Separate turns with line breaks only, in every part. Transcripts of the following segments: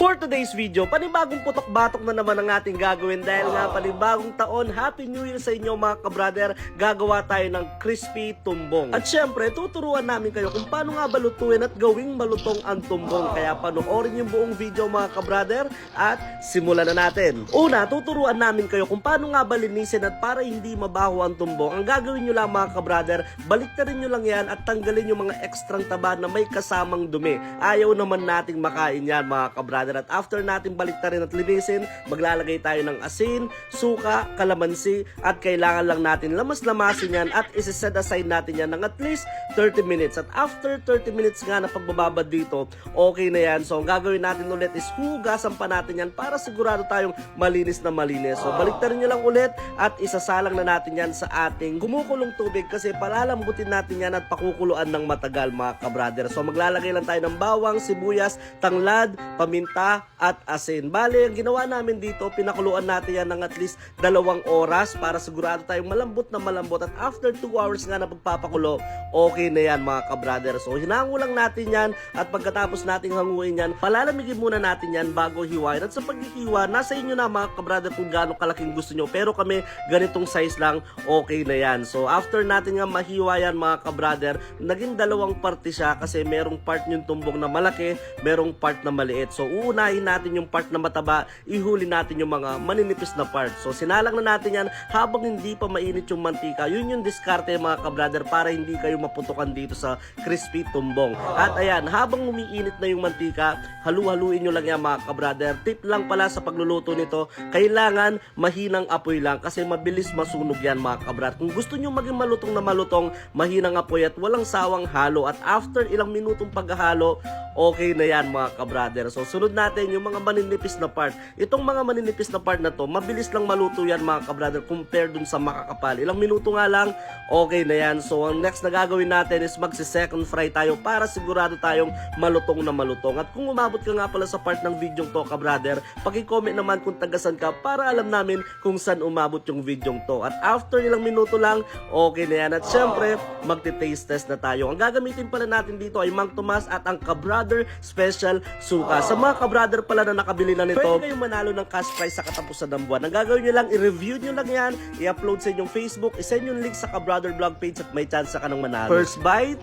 For today's video, panibagong putok-batok na naman ang ating gagawin dahil nga panibagong taon. Happy New Year sa inyo mga kabrader. Gagawa tayo ng crispy tumbong. At syempre, tuturuan namin kayo kung paano nga balutuin at gawing malutong ang tumbong. Kaya panoorin yung buong video mga kabrader at simulan na natin. Una, tuturuan namin kayo kung paano nga balinisin at para hindi mabaho ang tumbong. Ang gagawin nyo lang mga kabrader, baliktarin nyo lang yan at tanggalin yung mga ekstrang taba na may kasamang dumi. Ayaw naman nating makain yan mga kabrader. At after natin baliktarin at linisin, maglalagay tayo ng asin, suka, kalamansi at kailangan lang natin lamas-lamasin yan at isi-set aside natin yan ng at least 30 minutes. At after 30 minutes nga na pagbababad dito, okay na yan. So ang gagawin natin ulit is hugasan pa natin yan para sigurado tayong malinis na malinis. So baliktarin nyo lang ulit at isasalang na natin yan sa ating kumukulong tubig kasi palalambutin natin yan at pakukuluan ng matagal mga kabrader. So maglalagay lang tayo ng bawang, sibuyas, tanglad, paminta at asin. Bale, ang ginawa namin dito, pinakuluan natin yan ng at least 2 oras para sigurado tayong malambot na malambot. At after 2 hours nga na pagpapakulo, okay na yan mga kabrader. So, hinango lang natin yan at pagkatapos nating hanguin yan, palalamigin muna natin yan bago hiwain. At sa paghihiwa, nasa inyo na mga kabrader kung gaano kalaking gusto nyo. Pero kami, ganitong size lang, okay na yan. So, after natin nga mahiwa yan mga kabrader, naging 2 parte siya kasi merong part yung tumbong na malaki, merong part na maliit. So, uunahin natin yung part na mataba, ihuli natin yung mga maninipis na part. So, sinalang na natin yan habang hindi pa mainit yung mantika. Yun yung diskarte mga kabrader para hindi kayo maputukan dito sa crispy tumbong. At ayan, habang umiinit na yung mantika, halu-haluin nyo lang yan mga kabrader. Tip lang pala sa pagluluto nito, kailangan mahinang apoy lang kasi mabilis masunog yan mga kabrader. Kung gusto nyo maging malutong na malutong, mahinang apoy at walang sawang halo. At after ilang minutong paghahalo, okay na yan mga kabrader. So, sunod natin yung mga maninipis na part. Itong mga maninipis na part na to, mabilis lang maluto yan mga kabrader compare dun sa makakapal. Ilang minuto nga lang, okay na yan. So, ang next na gagawin natin is magsi-second fry tayo para sigurado tayong malutong na malutong. At kung umabot ka nga pala sa part ng video to kabrader, paki-comment naman kung tagasan ka para alam namin kung saan umabot yung video to. At after ilang minuto lang, okay na yan. At syempre, magti-taste test na tayo. Ang gagamitin pala natin dito ay Mang Tomas at ang Kabrader Special Suka. Sa mga kabrader pala na nakabili na nito, pwede kayong manalo ng cash prize sa katapusan ng buwan. Ang gagawin nyo lang, i-review nyo lang yan, i-upload sa inyong Facebook, i-send yung link sa Kabrader Vlog page at may chance ka ng manalo. First bite,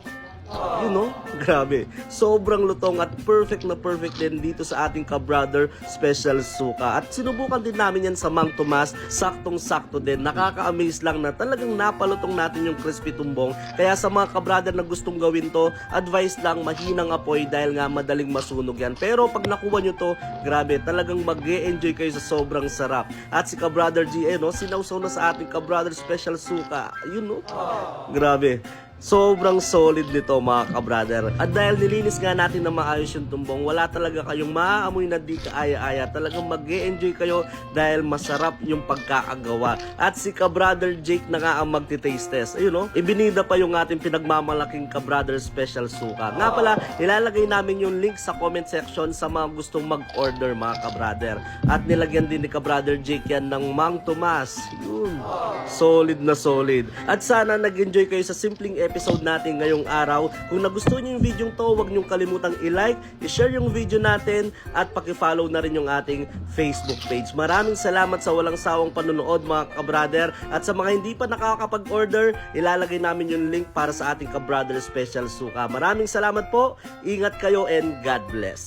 you know, grabe. Sobrang lutong at perfect na perfect din dito sa ating Kabrader Special Suka. At sinubukan din namin yan sa Mang Tomas. Saktong-sakto din. Nakaka-amaze lang na talagang napalutong natin yung crispy tumbong. Kaya sa mga kabrader na gustong gawin to, advice lang mahinang apoy dahil nga madaling masunog yan. Pero pag nakuha nyo to, grabe, talagang mag-e-enjoy kayo sa sobrang sarap. At si Kabrader G, no, sinawsaw na sa ating Kabrader Special Suka. Yun, no? Grabe. Sobrang solid nito mga kabrader. At dahil nilinis nga natin na maayos yung tumbong, wala talaga kayong maaamoy na di kaaya-aya. Talagang mag-e-enjoy kayo dahil masarap yung pagkakagawa. At si Kabrader Jake na nga ang magti-taste test. Ayun no, ibinida pa yung ating pinagmamalaking Kabrader Special Suka. Nga pala, ilalagay namin yung link sa comment section sa mga gustong mag-order mga kabrader. At nilagyan din ni Kabrader Jake yan ng Mang Tomas. Yun, solid na solid. At sana nag-enjoy kayo sa simpleng episode natin ngayong araw. Kung nagustuhan niyo yung video to, huwag niyong kalimutang i-like, i-share yung video natin at paki-follow na rin yung ating Facebook page. Maraming salamat sa walang sawang panonood mga kabrader. At sa mga hindi pa nakakapag-order, ilalagay namin yung link para sa ating Kabrader Special Suka. Maraming salamat po, ingat kayo and God bless.